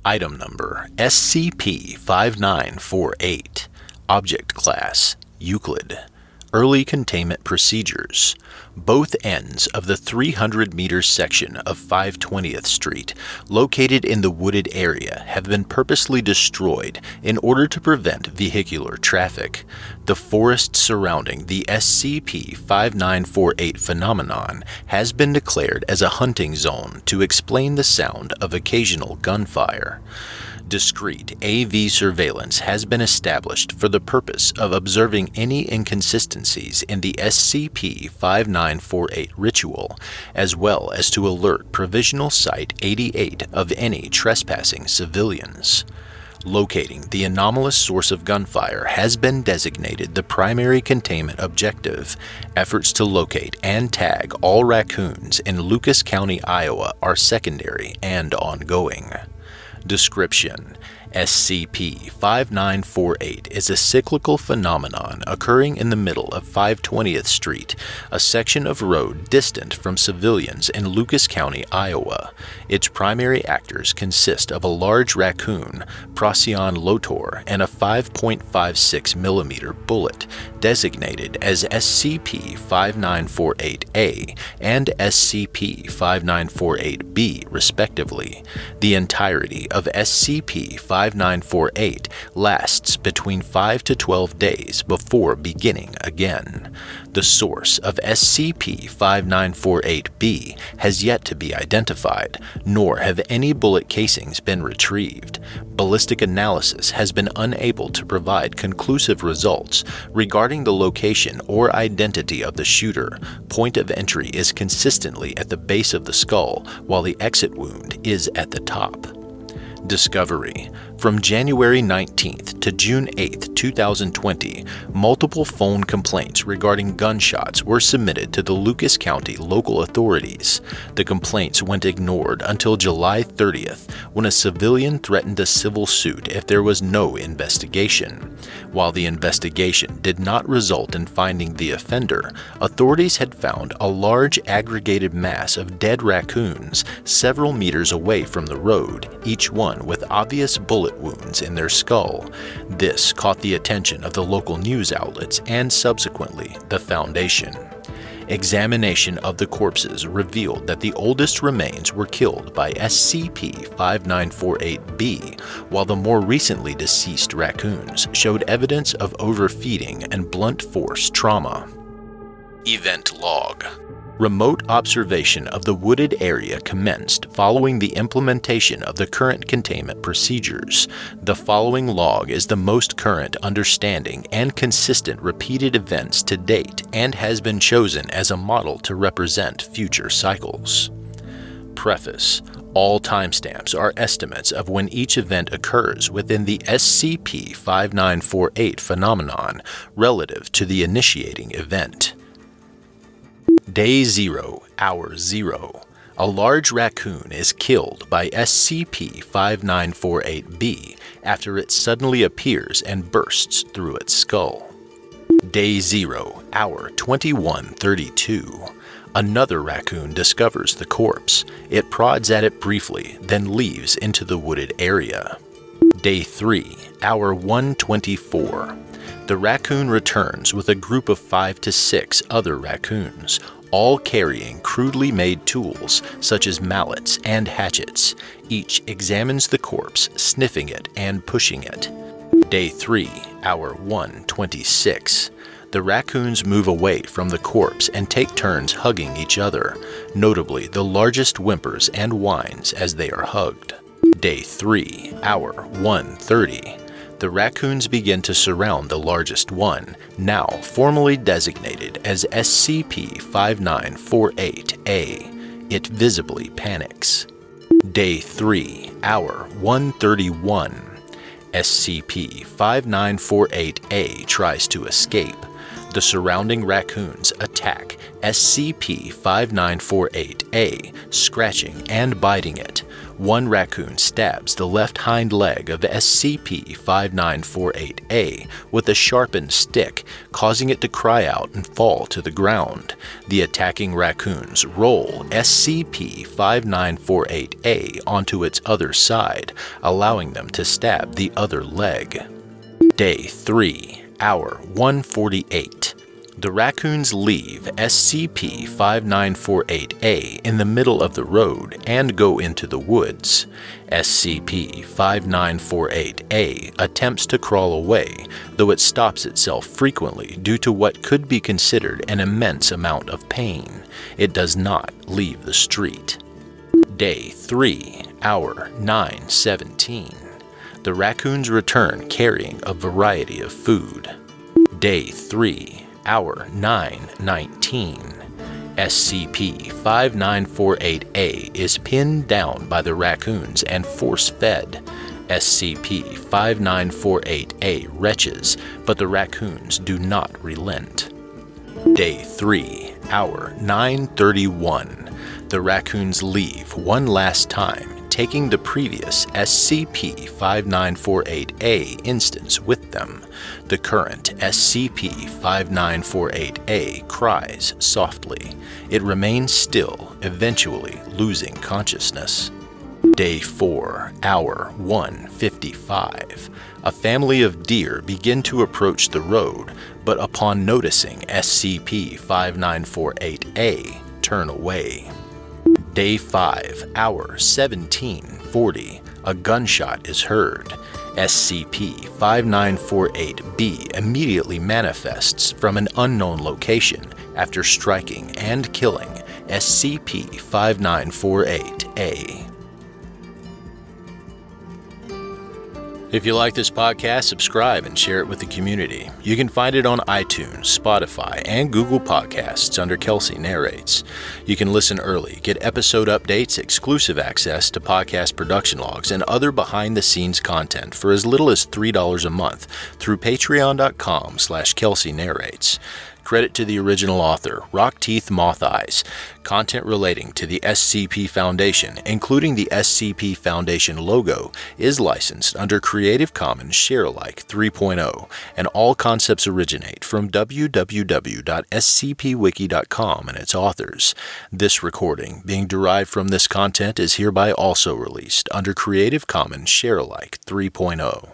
Item Number SCP-5948. Object Class Euclid. Early Containment Procedures. Both ends of the 300-meter section of 520th Street, located in the wooded area, have been purposely destroyed in order to prevent vehicular traffic. The forest surrounding the SCP-5948 phenomenon has been declared as a hunting zone to explain the sound of occasional gunfire. Discrete AV surveillance has been established for the purpose of observing any inconsistencies in the SCP-5948 ritual, as well as to alert Provisional Site 88 of any trespassing civilians. Locating the anomalous source of gunfire has been designated the primary containment objective. Efforts to locate and tag all raccoons in Lucas County, Iowa are secondary and ongoing. Description: SCP-5948 is a cyclical phenomenon occurring in the middle of 520th Street, a section of road distant from civilians in Lucas County, Iowa. Its primary actors consist of a large raccoon, Procyon lotor, and a 5.56mm bullet, designated as SCP-5948-A and SCP-5948-B, respectively. The entirety of SCP-5948 lasts between 5 to 12 days before beginning again. The source of SCP-5948-B has yet to be identified, nor have any bullet casings been retrieved. Ballistic analysis has been unable to provide conclusive results regarding the location or identity of the shooter. Point of entry is consistently at the base of the skull, while the exit wound is at the top. Discovery: from January 19th to June 8th, 2020, multiple phone complaints regarding gunshots were submitted to the Lucas County local authorities. The complaints went ignored until July 30th, when a civilian threatened a civil suit if there was no investigation. While the investigation did not result in finding the offender, authorities had found a large aggregated mass of dead raccoons several meters away from the road, each one with obvious bullet wounds in their skull. This caught the attention of the local news outlets and subsequently the Foundation. Examination of the corpses revealed that the oldest remains were killed by SCP-5948-B, while the more recently deceased raccoons showed evidence of overfeeding and blunt force trauma. Event Log: remote observation of the wooded area commenced following the implementation of the current containment procedures. The following log is the most current understanding and consistent repeated events to date and has been chosen as a model to represent future cycles. Preface: all timestamps are estimates of when each event occurs within the SCP-5948 phenomenon relative to the initiating event. Day 0, Hour 0. A large raccoon is killed by SCP-5948-B after it suddenly appears and bursts through its skull. Day 0, Hour 21:32. Another raccoon discovers the corpse. It prods at it briefly, then leaves into the wooded area. Day 3, Hour 1:24. The raccoon returns with a group of 5 to 6 other raccoons, all carrying crudely made tools such as mallets and hatchets. Each examines the corpse, sniffing it and pushing it. Day 3, Hour 1:26. The raccoons move away from the corpse and take turns hugging each other. Notably, the largest whimpers and whines as they are hugged. Day 3, Hour 1:30. The raccoons begin to surround the largest one, now formally designated as SCP-5948-A. It visibly panics. Day 3, Hour 1:31. SCP-5948-A tries to escape. The surrounding raccoons attack SCP-5948-A, scratching and biting it. One raccoon stabs the left hind leg of SCP-5948-A with a sharpened stick, causing it to cry out and fall to the ground. The attacking raccoons roll SCP-5948-A onto its other side, allowing them to stab the other leg. Day 3, Hour 148. The raccoons leave SCP-5948-A in the middle of the road and go into the woods. SCP-5948-A attempts to crawl away, though it stops itself frequently due to what could be considered an immense amount of pain. It does not leave the street. Day 3, Hour 9:17. The raccoons return carrying a variety of food. Day 3, Hour 9:19. SCP-5948-A is pinned down by the raccoons and force-fed. SCP-5948-A retches, but the raccoons do not relent. Day 3, Hour 9:31. The raccoons leave one last time, taking the previous SCP-5948-A instance with them. The current SCP-5948-A cries softly. It remains still, eventually losing consciousness. Day 4, Hour 1:55. A family of deer begin to approach the road, but upon noticing SCP-5948-A, turn away. Day 5, Hour 17:40. A gunshot is heard. SCP-5948-B immediately manifests from an unknown location after striking and killing SCP-5948-A. If you like this podcast, subscribe and share it with the community. You can find it on iTunes, Spotify, and Google Podcasts under Kelsey Narrates. You can listen early, get episode updates, exclusive access to podcast production logs, and other behind-the-scenes content for as little as $3 a month through patreon.com/Kelsey Narrates. Credit to the original author, Rockteeth Moth Eyes. Content relating to the SCP Foundation, including the SCP Foundation logo, is licensed under Creative Commons Sharealike 3.0, and all concepts originate from www.scpwiki.com and its authors. This recording, being derived from this content, is hereby also released under Creative Commons Sharealike 3.0.